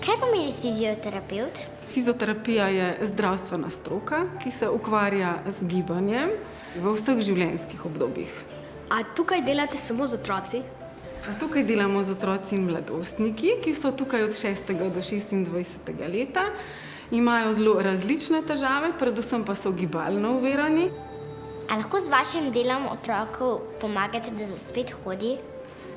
Kaj pomeni fizioterapevt? Fizioterapija je zdravstvena stroka, ki se ukvarja z gibanjem v vseh življenjskih obdobjih. A tukaj delate samo z otroci? Tukaj delamo z otroci in mladostniki, ki so tukaj od 6. do 26. leta. Imajo zelo različne težave, predvsem pa so gibalno ovirani. A lahko z vašim delom otroku pomagate, da spet hodi?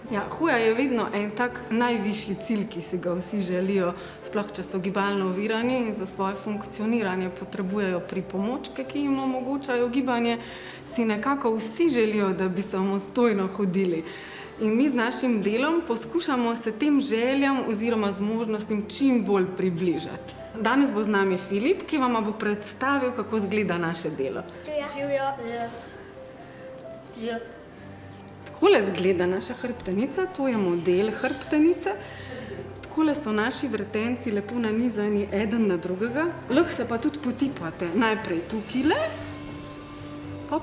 Ja, hoja je vedno en tak najvišji cilj, ki si ga vsi želijo, sploh če so gibalno ovirani in za svoje funkcioniranje potrebujejo pripomočke, ki jim omogočajo gibanje, si nekako vsi želijo, da bi samostojno hodili. In mi z našim delom poskušamo se tem željam oziroma zmožnostim čim bolj približati. Danes bo z nami Filip, ki vam bo predstavil, kako izgleda naše delo. Živijo. Takole izgleda naša hrbtenica, to je model hrbtenice. Takole so naši vretenci lepo nanizani eden na drugega. Lahko se pa tudi potipate najprej tukajle,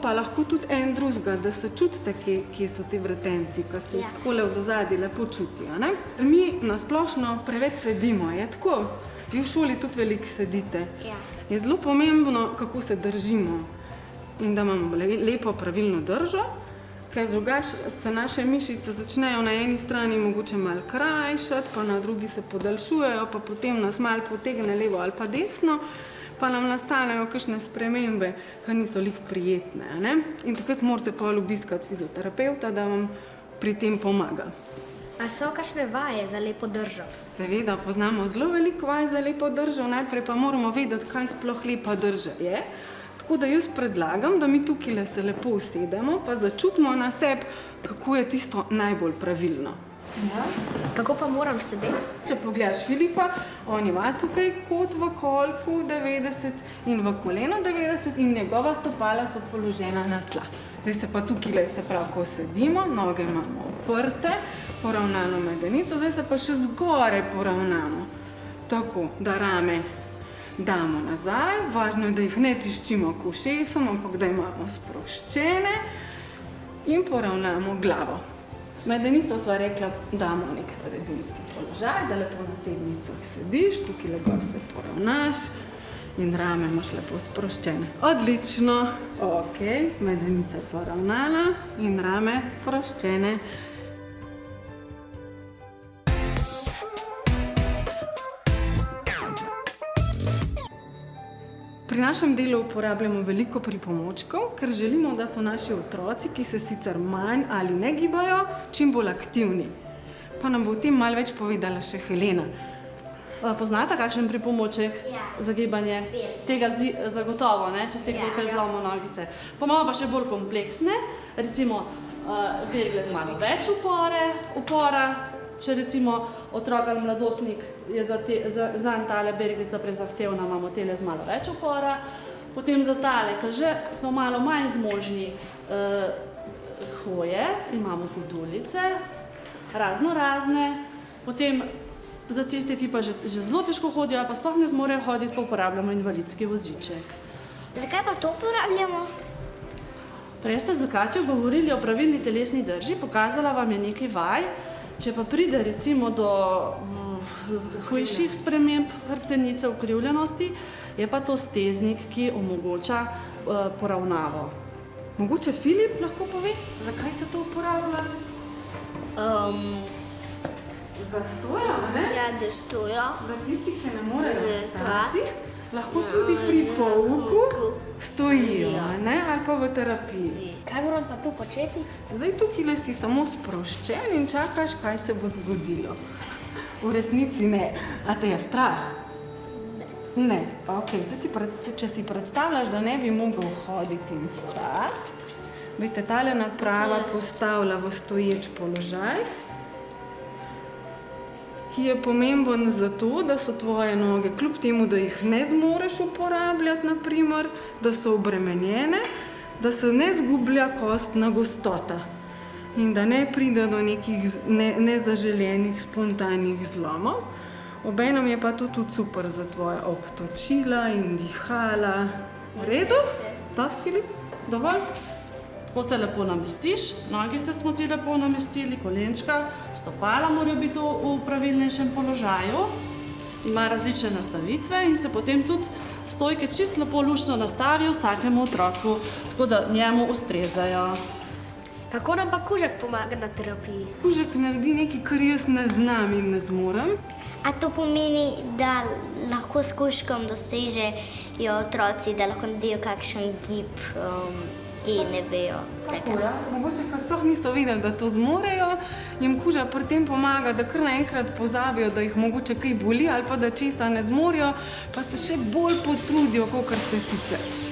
pa lahko tudi en drugega, da se čutite, kje so ti vretenci, ki se jih takole od ozadja lepo čutijo. Ne? Mi nasplošno preveč sedimo, je tako? Vi v šoli tudi veliko sedite. Je zelo pomembno, kako se držimo in da imamo lepo pravilno držo, ker drugače se naše mišice začnejo na eni strani mogoče malo krajšati, pa na drugi se podaljšujejo, pa potem nas malo potegne levo ali pa desno, pa nam nastanejo kakšne spremembe, ki niso lih prijetne. Ne? In takrat morate pol obiskati fizioterapevta, da vam pri tem pomaga. A so kakšne vaje za lepo držo? Seveda, poznamo zelo veliko vaj za lepo držo, najprej pa moramo vedeti, kaj sploh lepa drža je. Tako da jaz predlagam, da mi tukaj se lepo usedemo, pa začutimo na sebi, kako je tisto najbolj pravilno. Ja. Kako pa moram sedeti? Če pogledaš Filipa, on ima tukaj kot v kolku 90 in v koleno 90 in njegova stopala so položena na tla. Zdaj se pa tukaj, se pravi, ko sedimo, noge imamo oprte, poravnano medenico, zdaj se pa še zgoraj poravnamo. Tako, da rame damo nazaj, važno je, da jih ne tiščimo k ušesom, ampak da imamo sproščene in poravnamo glavo. Medenico sva rekla, damo nek sredinski položaj, da lepo na sednicah sediš, tukaj gor se poravnaš in rame imaš lepo sproščene. Odlično! Ok, medenica poravnana in rame sproščene. Pri našem delu uporabljamo veliko pripomočkov, ker želimo, da so naši otroci, ki se sicer manj ali ne gibajo, čim bolj aktivni. Pa nam bo o tem malo več povedala še Helena. Poznate kakšen pripomoček za gibanje? Tega zagotovo, ne? Če si kdo kaj zlomil nogice. Pa imamo pa še bolj kompleksne, recimo bergle z malo več upora. Če recimo otrok ali mladostnik je zanj tale berglica prezahtevna, imamo tele z malo več upora. Potem za tale, ki že so malo manj zmožni hoje, imamo hodulice, razne. Potem za tiste, ki pa že zelo težko hodijo, pa sploh ne zmorejo hoditi, pa uporabljamo invalidski voziček. Zakaj pa to uporabljamo? Prej ste z Katjo govorili o pravilni telesni drži, pokazala vam je nekaj vaj. Če pa pride recimo do hujših sprememb hrbtenice, ukrivljenosti, je pa to steznik, ki omogoča poravnavo. Mogoče Filip lahko pove, zakaj se to uporablja? Za stoja, ne? Ja, da stoja. Za tisti, ki ne morejo stati, lahko tudi pri pouku stojijo, ne? Ali pa v terapiji. Kaj moram pa tu početi? Zdaj tukaj si samo sproščen in čakaš, kaj se bo zgodilo. V resnici ne. A te je strah? Ne. Ok, če si predstavljaš, da ne bi mogel hoditi in stati, bi te tale naprava postavila v stoječ položaj, ki je pomemben zato, da so tvoje noge, kljub temu, da jih ne zmoreš uporabljati, naprimer, da so obremenjene, da se ne zgublja kostna gostota in da ne pride do nekih nezaželenih spontanih zlomov. Obenem je pa to tudi super za tvoje obtočila in dihala. V redu? Das, Filip? Dovolj? Tako se lepo namestiš, nogice smo ti lepo namestili, kolenčka, stopala morajo biti v pravilnejšem položaju. ima različne nastavitve in se potem tudi stojke čisto lepo luštno nastavijo vsakemu otroku, tako da njemu ustrezajo. Kako nam pa kužek pomaga na terapiji? Kužek naredi nekaj, kar jaz ne znam in ne zmorem. A to pomeni, da lahko s kužkom dosežejo otroci, da lahko naredijo kakšen gib, ki ne vejo. Mogoče, ko sploh niso vedeli, da to zmorejo, jim kuža pri tem pomaga, da kar naenkrat pozabijo, da jih mogoče kaj boli ali pa da česa ne zmorejo, pa se še bolj potrudijo, kot se sicer.